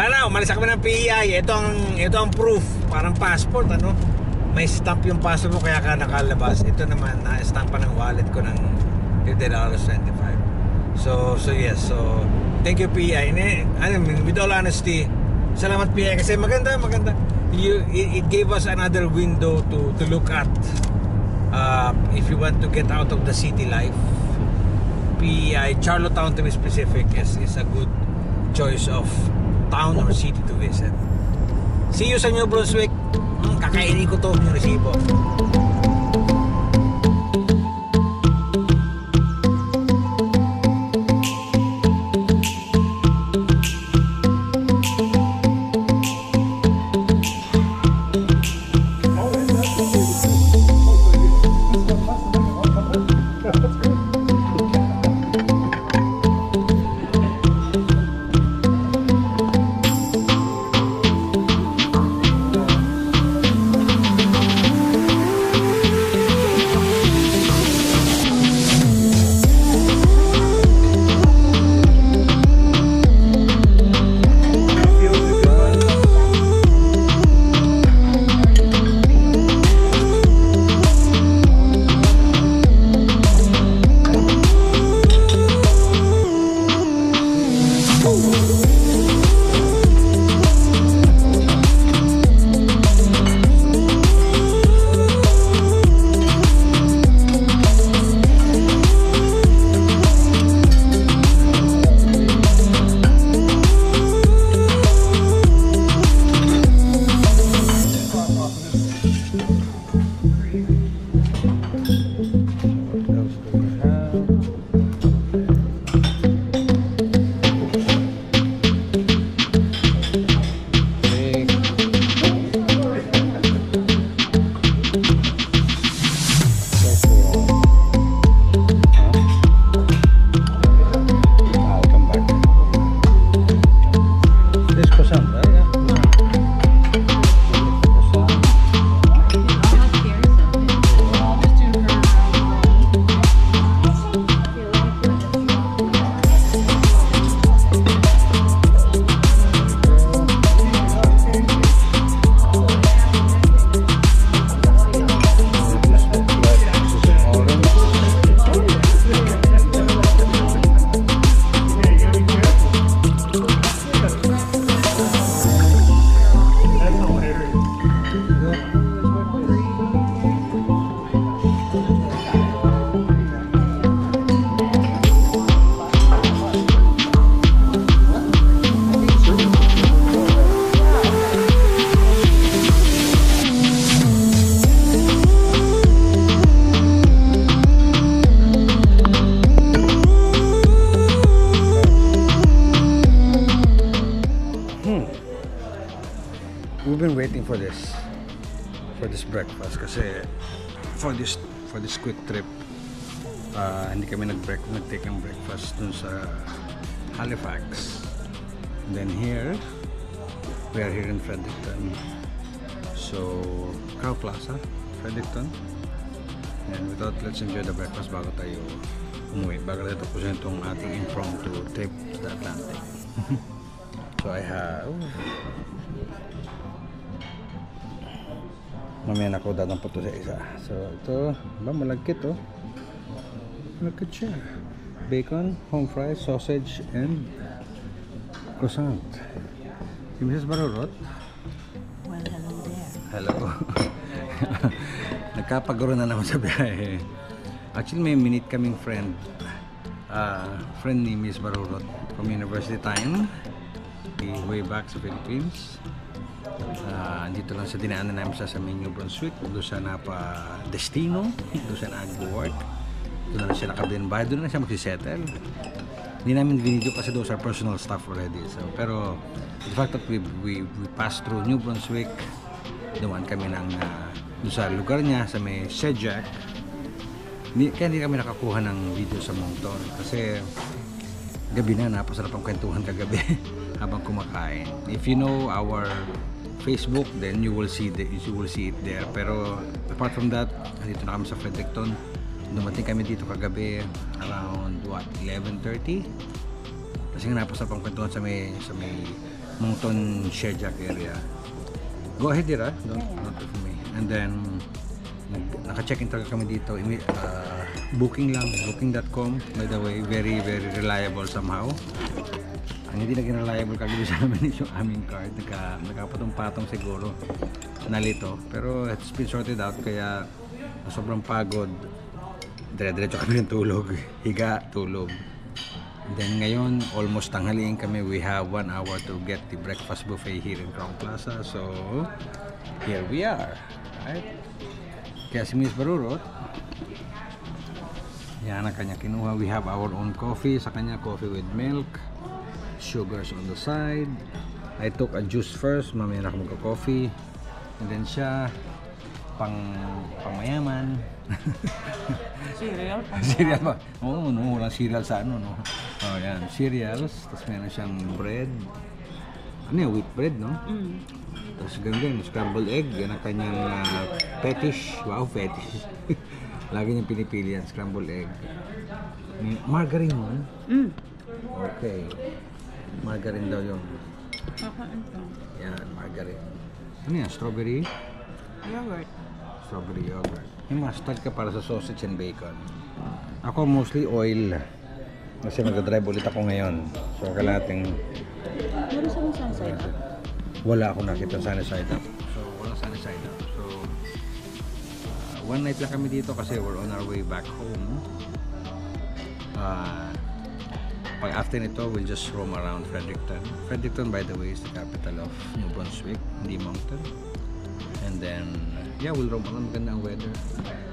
Wala na, umalis kami ng PEI. Ito ang proof, parang passport, ano? May stamp yung passport mo kaya ka nakalabas. Ito naman, na-stamp pa ng wallet ko ng $50.25. So yes, so thank you PEI. I mean, with all honesty, salamat PEI kasi maganda. It gave us another window to look at. If you want to get out of the city life, PEI, Charlottetown to be specific, is a good choice of town or city to visit. See you sa New Brunswick. Kakainin ko to yung resibo. We've been waiting for this breakfast kasi for this quick trip hindi kami nag-take ng breakfast dun sa Halifax. And then here we are here in Fredericton, so Crown Plaza, Fredericton. And we thought let's enjoy the breakfast bago tayo umuwi, bago tayo tapusin itong ating impromptu trip to the Atlantic. So I have mamaya na ako dadampot to sa isa. So ito ba, malagkit oh, malagkit siya. Bacon, home fries, sausage, and croissant. Si Mrs. Barurot. Well, hello there. Hello. Nagkapaguro na naman sa biyahe. Actually may minute kaming friend ni Miss Barurot from university time, way back sa Philippines. Dito lang sa dinaanan namin sa New Brunswick, doon siya napa-destino, doon siya nag-work, doon na siya nakabinbay, doon na siya magsisettle. Hindi namin video kasi those are personal stuff already. So, pero the fact that we passed through New Brunswick, dumaan kami ng doon sa lugar niya sa may Sedgwick. Kaya hindi kami nakakuha ng video sa Moncton kasi gabi na, napasarap ang kwentuhan kagabi habang kumakain. If you know our Facebook, then you will see it there. Pero apart from that, dito na kami sa Fredericton. Dumating kami dito kagabi around 11:30. Kasi nga napasarap ang kwentuhan sa may Moncton Shedjack area. Go ahead, Dira. Don't for me. And then naka-check-in talaga kami dito. Booking lang, booking.com. By the way, very very reliable somehow. Ang hindi naging reliable kagad sa amin is yung aming card. Nagkapatong-patong siguro. Nalito. Pero it's been sorted out kaya sobrang pagod. Dire-diretso kami ng tulog. Higa, tulog. Then ngayon, almost tanghaliin kami. We have 1 hour to get the breakfast buffet here in Crowne Plaza. So, here we are. Right? Kaya si Miss Barurot, yan ang kanya kinuha. We have our own coffee. Sa kanya, coffee with milk. Sugars on the side. I took a juice first. Mamaya na ako magka-coffee. And then siya, pangmayaman. Cereal? Cereal ba? Oo, no, walang cereal sa ano, no? Oh, yan, cereals. Tapos meron siyang bread. Ano yung wheat bread, no? Tapos ganyan, scrambled egg. Yan ang kanyang fetish. Wow, fetish. Lagi niyang pinipili yan, scrambled egg. Margarine mo? Okay. Margarine daw yun. Yan, margarine. Ano yan? Strawberry? Yogurt. Strawberry yogurt. May mustard ka para sa sausage and bacon. Ako mostly oil. Kasi mag-drive ulit ako ngayon. So kailangan Meron sa mga side up? wala akong nakita sunny side up. So walang sunny side up. So one night lang kami dito kasi we're on our way back home. Pag after nito, we'll just roam around Fredericton. Fredericton, by the way, is the capital of New Brunswick, hindi Moncton. And then, yeah, we'll roam around. Maganda ang weather.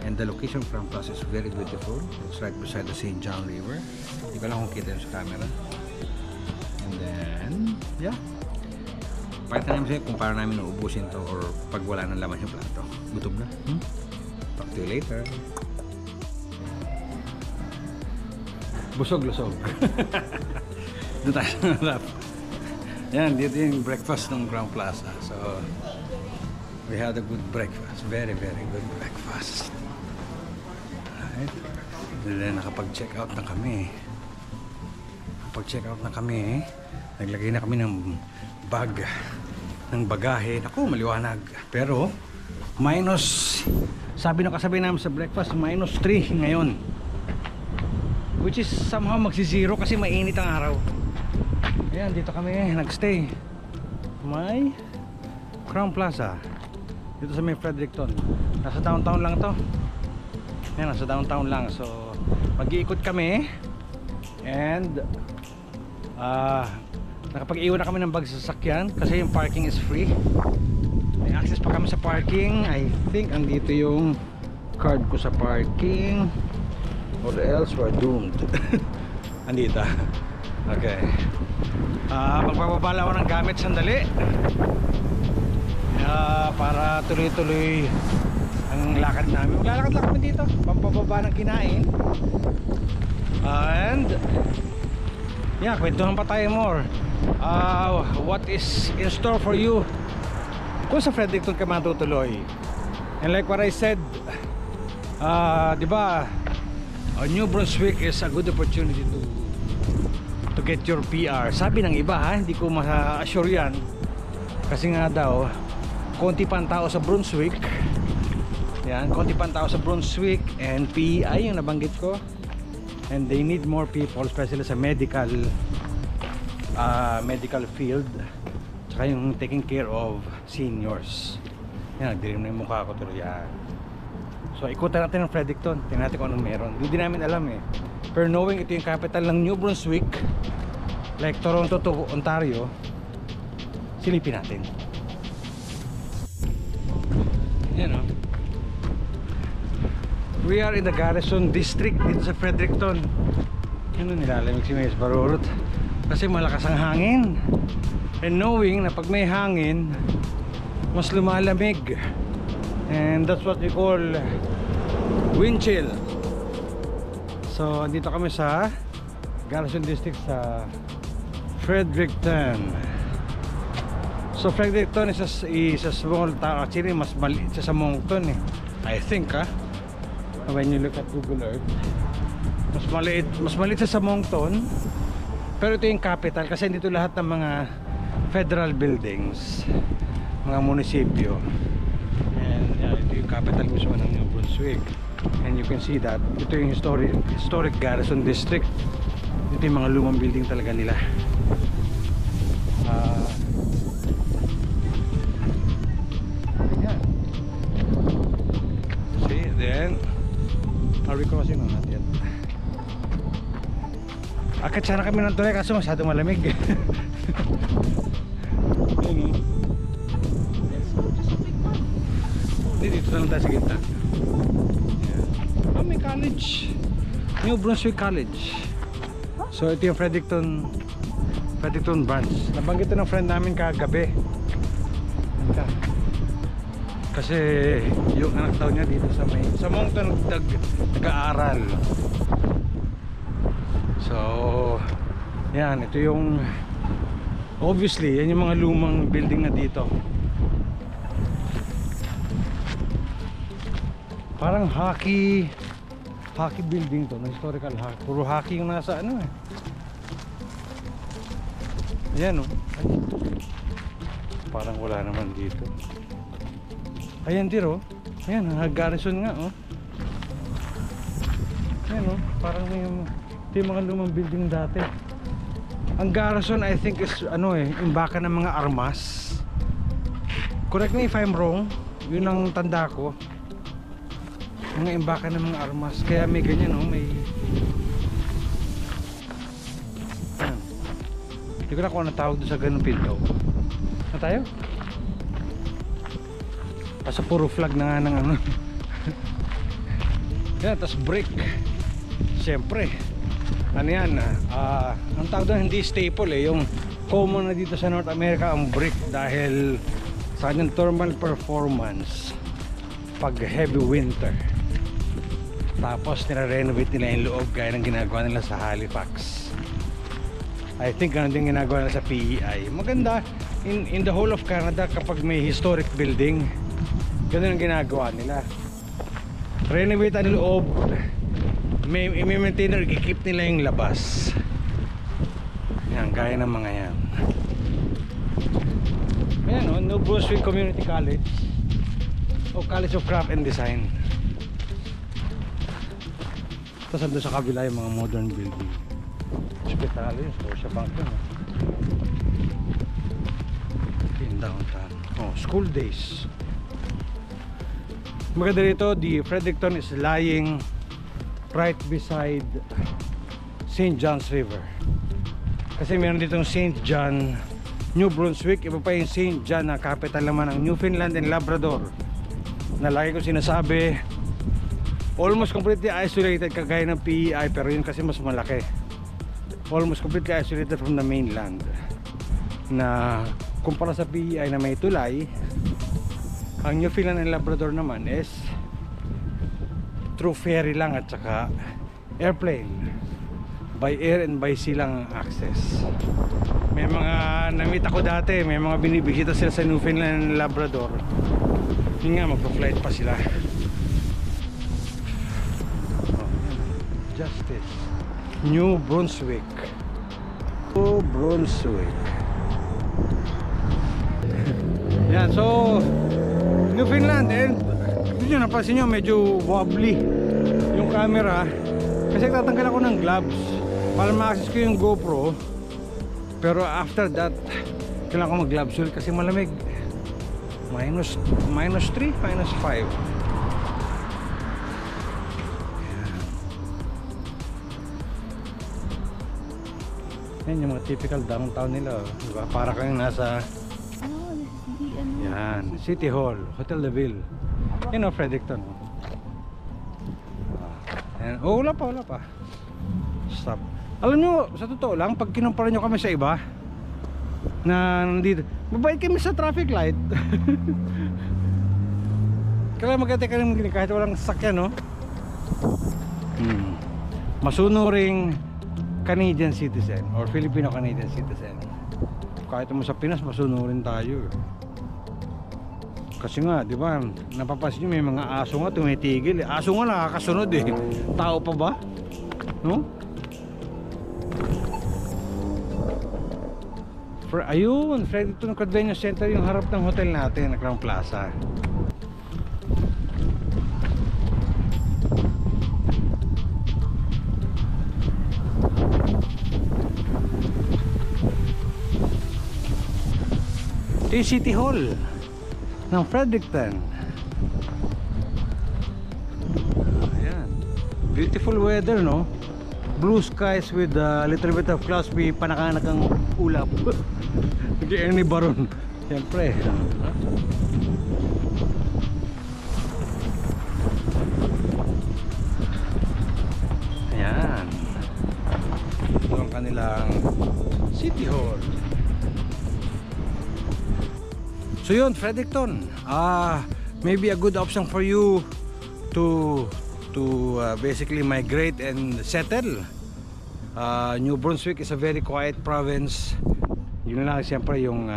And the location from Plaza is very beautiful. It's right beside the St. John River. Hindi ko lang kung kita yun sa camera. And then, yeah. Pakita namin sa'yo kung paano namin nauubusin to or pag wala nang laman yung plato. Gutom na. Talk to you later. Busog-lusog. Doon tayo sa harap. Yan, dito yung breakfast ng Crowne Plaza. So, we had a good breakfast. Very, very good breakfast. Alright. Then, nakapag-check out na kami. Nakapag-check out na kami. Naglagay na kami ng bag, ng bagahe. Naku, maliwanag. Pero, sabi ng kasabay namin sa breakfast, -3 ngayon. Which is somehow magsi-zero kasi mainit ang araw. Ayan, dito kami nagstay. May Crowne Plaza. Dito sa may Fredericton. Nasa downtown lang to. Ayan, nasa downtown lang. So, mag-iikot kami. And nakapag-iwan na kami ng bag sa sasakyan kasi yung parking is free. May access pa kami sa parking. I think andito yung card ko sa parking. Or else we're doomed. Andito. Okay. Magbababala ako ng gamit sandali. Para tuloy-tuloy ang lakad namin. Maglalakad lang kami dito. Pampababa ng kinain. And yeah, kwentuhan pa tayo more. What is in store for you kung sa Fredericton ka matutuloy. And like what I said, di ba, New Brunswick is a good opportunity to get your PR. Sabi ng iba, hindi ko ma-assure yan. Kasi nga daw, konti pa ang tao sa Brunswick. Yan, konti pa ang tao sa Brunswick. And PEI yung nabanggit ko. And they need more people, especially sa medical field. Tsaka yung taking care of seniors. Yan, nagdilim na yung mukha ko tuloy. Yan. So ikutan natin ng Fredericton. Tingnan natin kung anong meron. Hindi namin alam eh. Pero knowing ito yung capital ng New Brunswick, like Toronto to Ontario, silipin natin. Yan o. We are in the Garrison District dito sa Fredericton. Ano nilalamig si Miss Barurot? Kasi malakas ang hangin. And knowing na pag may hangin, mas lumalamig. And that's what we call wind chill. So, dito kami sa Garrison District sa Fredericton. So, Fredericton is a small town. Actually, mas maliit siya sa Moncton eh. I think when you look at Google Earth, mas maliit siya sa Moncton. Pero ito yung capital kasi dito lahat ng mga federal buildings, mga munisipyo. And ito yung capital mismo ng New Brunswick. And you can see that ito yung historic garrison district. Ito yung mga lumang building talaga nila. Ayan. See, then are we crossing or not yet? Akit sana kami ng tulay kaso masyadong malamig. Ayun, dito na lang tayo sa gitna. Oh, may college, New Brunswick College. So ito yung Fredericton branch. Nabanggit ito ng friend namin kagabi. Kasi yung anak daw niya dito sa Moncton nag-aaral. So yan, ito yung obviously yan yung mga lumang building na dito. Parang hockey building to, historical hockey. Puro hockey yung nasa ano eh. Ayan oh. Ay. Parang wala naman dito. Ayan tiro. Ayan, garrison nga oh. Ayan oh, parang may yung mga lumang building dati. Ang garrison I think is ano eh, imbakan ng mga armas. Correct me if I'm wrong. Yun ang tanda ko. Mga imbakan ng mga armas. Kaya may ganyan oh, may hindi ko na kung ano tawag doon sa ganung pinto. Na tayo? Kasi puro flag na nga ng ano. Yan, tas brick. Siyempre ano yan, ang tawag doon hindi staple eh, yung common na dito sa North America ang brick dahil sa kanyang thermal performance pag heavy winter. Tapos nire-renovate nila yung loob gaya ng ginagawa nila sa Halifax. I think ganun din ginagawa nila sa PEI. Maganda in the whole of Canada kapag may historic building, ganun ang ginagawa nila. Renovate ang loob, may maintainer, i-keep nila yung labas. Yan, gaya ng mga yan. Ayan o, New Brunswick Community College o College of Craft and Design. Tapos andun sa kabila yung mga modern building. Hospital yun, Scotia Bank yun in downtown. Oh, school days. Maganda rito, the Fredericton is lying right beside St. John's River. Kasi meron ditong St. John, New Brunswick. Iba pa yung St. John na capital naman ng Newfoundland and Labrador, na lagi ko sinasabi almost completely isolated kagaya ng PEI, pero yun kasi mas malaki. Almost completely isolated from the mainland, na kumpara sa PEI na may tulay, ang Newfoundland and Labrador naman is through ferry lang at saka airplane. By air and by sea lang ang access. May mga namit ako dati, may mga binibisita sila sa Newfoundland and Labrador. Yun nga, magpo-flight pa sila. Justice, New Brunswick. New Brunswick. Yan, so Newfoundland, and yun, napansin nyo medyo wobbly yung camera kasi tatanggal ako ng gloves para ma-access ko yung GoPro, pero after that kailangan ko mag gloves ulit kasi malamig. minus 3, minus 5. Yan yung mga typical downtown nila, diba? Para kang nasa yan, City Hall, Hotel de Ville. Yan o, Fredericton. Yan. Oh, wala pa. Stop. Alam nyo, sa totoo lang, pag kinumpara nyo kami sa iba na nandito, mabait kami sa traffic light. Kaya maganda ka naman kahit walang sakyan, no? Masunuring Canadian citizen or Filipino-Canadian citizen. Kahit mo sa Pinas, masunurin tayo. Kasi nga, di ba, napapansin nyo may mga aso nga tumitigil. Aso nga nakakasunod eh. Tao pa ba? No? Ayun, Fredericton Convention Center, yung harap ng hotel natin, na Crown Plaza. Ito yung City Hall ng Fredericton. Ayan. Beautiful weather, no? Blue skies with a little bit of clouds. May panakanakang ulap. Ernie Baron. Siyempre. Ayan. Ito ang kanilang City Hall. So yun, Fredericton, maybe a good option for you to basically migrate and settle. New Brunswick is a very quiet province. Yun lang, siyempre yung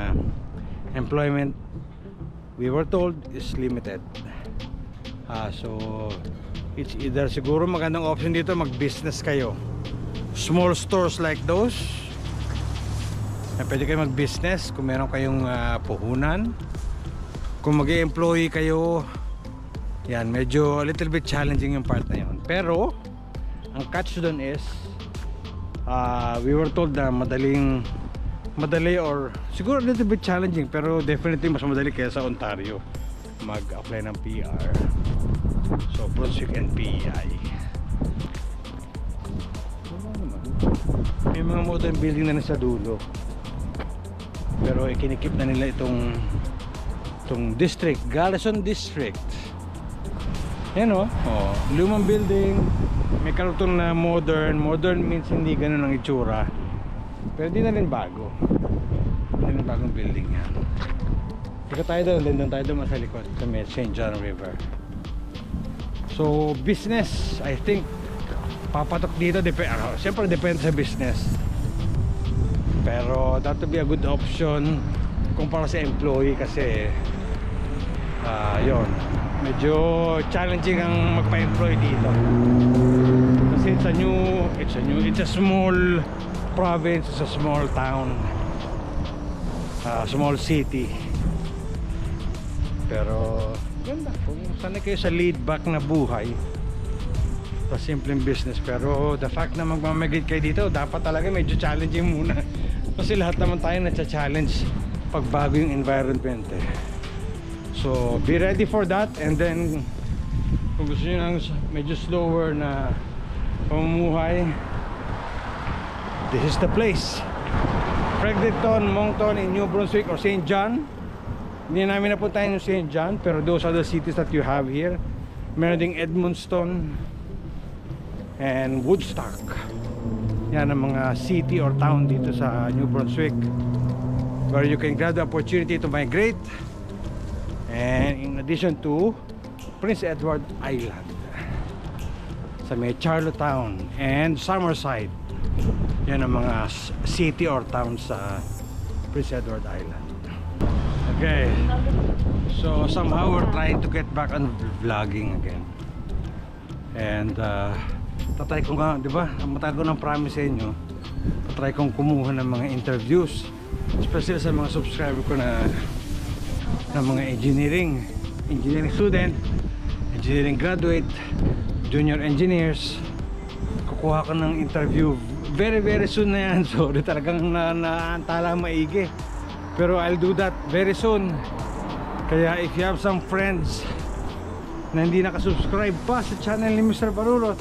employment, we were told, is limited. So it's either, siguro magandang option dito, mag-business kayo. Small stores like those, pwede kayo mag-business kung meron kayong puhunan. Kung mag-employee kayo, yan, medyo a little bit challenging yung part na yun. Pero ang catch doon is we were told na madali or siguro a little bit challenging, pero definitely mas madali kaya sa Ontario mag-apply ng PR. So Brunswick and PEI. May mga modern building na nasa dulo, pero ikinikip na nila itong district, Garrison District. Yan o, lumang building, may karugtong na modern. Modern means hindi ganun ang itsura, pero di na rin bago. Di na rin bagong building yan. Ika tayo doon tayo doon sa likod sa St. John River. So business, I think papatok dito, siyempre depende sa business, pero that would be a good option kumpara sa employee kasi yun, medyo challenging ang magpa-employ dito kasi it's a small province, it's a small town, small city. Pero ganda kung sanay kayo sa laid back na buhay, sa simpleng business. Pero the fact na magmamigrate kayo dito, dapat talaga medyo challenging muna kasi lahat naman tayo na-challenge pag bago yung environment eh. So be ready for that, and then kung gusto nyo ng medyo slower na pamumuhay, this is the place. Fredericton, Moncton in New Brunswick or St. John. Hindi namin napuntahan yung St. John, pero those are the cities that you have here. Meron ding Edmundston and Woodstock. Yan ang mga city or town dito sa New Brunswick where you can grab the opportunity to migrate, and in addition to Prince Edward Island sa may Charlottetown and Summerside. Yan ang mga city or town sa Prince Edward Island. Okay, so somehow we're trying to get back on vlogging again, and tatry ko nga, di ba, matagal ko ng promise sa inyo, tatry kong kumuha ng mga interviews, especially sa mga subscriber ko na mga engineering student, engineering graduate, junior engineers. Kukuha ko ng interview very soon na yan. Sorry, talagang naantala maigi, pero I'll do that very soon. Kaya if you have some friends na hindi nakasubscribe pa sa channel ni Mr. Barurot,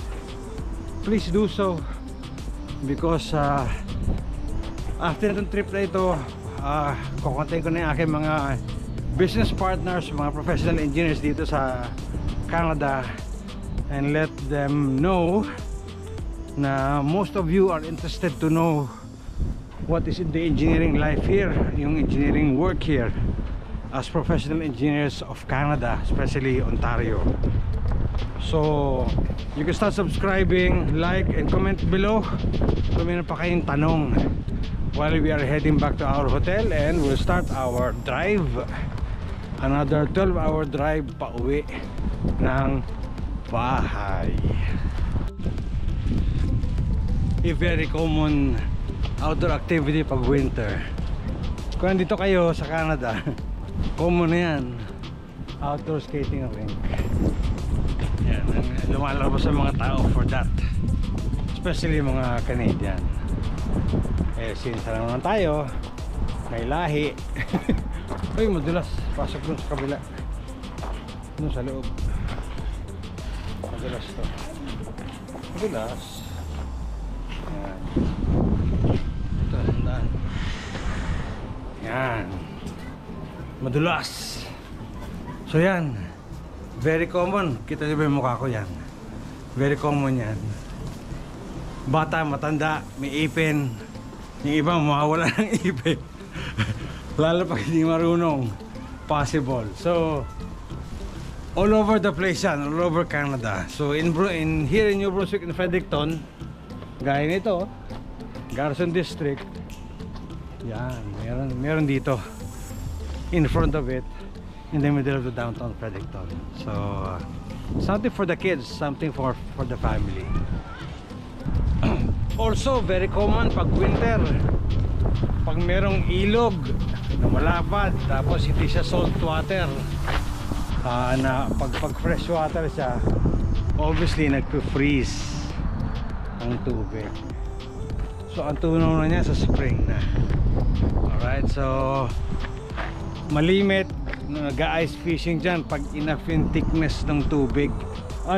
please do so, because after itong trip na ito, kukontakin ko na yung aking mga business partners, mga professional engineers dito sa Canada, and let them know na most of you are interested to know what is in the engineering life here, yung engineering work here as professional engineers of Canada, especially Ontario. So you can start subscribing, like, and comment below kung meron pa kayong tanong while we are heading back to our hotel, and we'll start our drive, another 12-hour drive pa uwi ng bahay. A very common outdoor activity pag winter Kung nandito kayo sa Canada, common na yan. Outdoor skating rink. Yan, lumalabas sa mga tao for that. Especially mga Canadian. Eh, since alam naman tayo, may lahi. Uy, madulas. Pasok dun sa kabila. Dun sa loob. Madulas to. Madulas. Yan. Ito, handaan. Yan. Madulas. So yan. Very common. Kita niyo ba yung mukha ko yan? Very common yan. Bata, matanda, may ipin. Yung iba mawawala ng ipin. Lalo pag hindi marunong. Possible. So all over the place yan, all over Canada. So here in New Brunswick, in Fredericton, gaya nito, Garrison District, yan, meron dito in front of it, in the middle of the downtown Fredericton. So something for the kids, something for the family. Also very common pag winter, pag merong ilog na malapad, tapos hindi siya salt water, na pag fresh water siya, obviously nagpo-freeze ang tubig. So ang tunaw na niya sa spring na. Alright, so malimit nag-ice fishing dyan pag enough yung thickness ng tubig,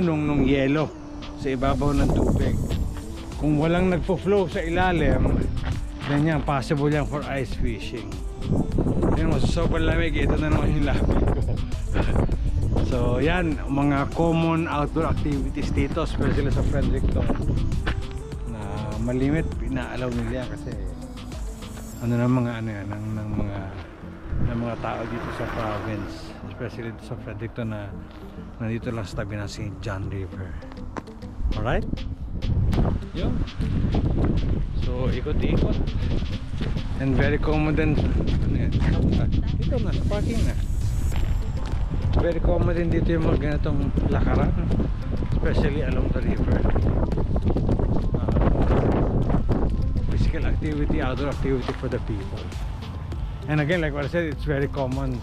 nung yelo sa ibabaw ng tubig. Kung walang nagpo-flow sa ilalim, then yan, possible yan for ice fishing. Yan mo, sa sobrang lamig, ito na naman yung lamig ko. So yan, mga common outdoor activities dito, especially sa Fredericton, na malimit, pinaalaw nila yan kasi ng mga tao dito sa province, especially dito sa Fredericton, na nandito lang sa tabi ng St. John River. Alright? Yun. So ikot-ikot, and very common din dito na sa parking na. Very common din dito yung mga ganitong lakaran, especially along the river. Physical activity, outdoor activity for the people. And again, like what I said, it's very common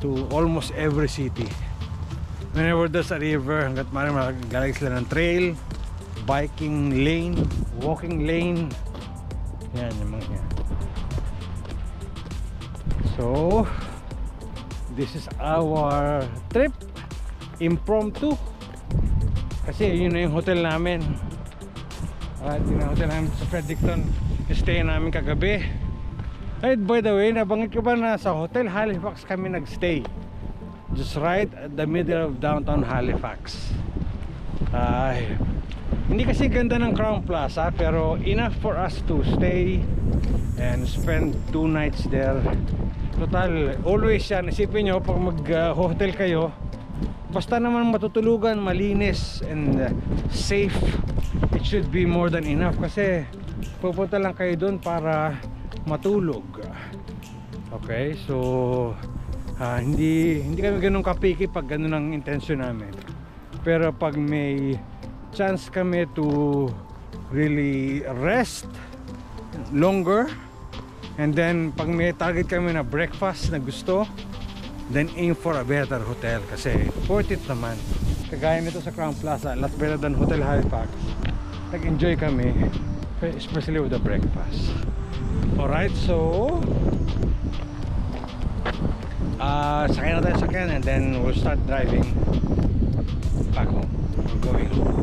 to almost every city. Whenever there's a river, hanggat magaling sila ng trail, biking lane, walking lane. Yan yung mga yan. So this is our trip, impromptu, kasi yun na yung hotel namin. Yun na yung hotel namin sa Fredericton. Stay namin kagabi. Ay, by the way, nabanggit ko ba na sa Hotel Halifax kami nagstay, just right at the middle of downtown Halifax. Hindi kasi ganda ng Crown Plaza, pero enough for us to stay and spend 2 nights there. Total, always yan, isipin nyo pag mag-hotel kayo, basta naman matutulugan, malinis and safe, it should be more than enough, kasi pupunta lang kayo doon para matulog. Okay, so hindi kami ganun kapiki pag ganun ang intensyon namin, pero pag may chance kami to really rest longer, and then pag may target kami na breakfast na gusto, then aim for a better hotel, kasi worth it naman. Kagaya nito sa Crown Plaza, a lot better than Hotel Halifax. Nag-enjoy kami, especially with the breakfast. Alright, so sakay na tayo sa sakyan, and then we'll start driving back home. We're going home.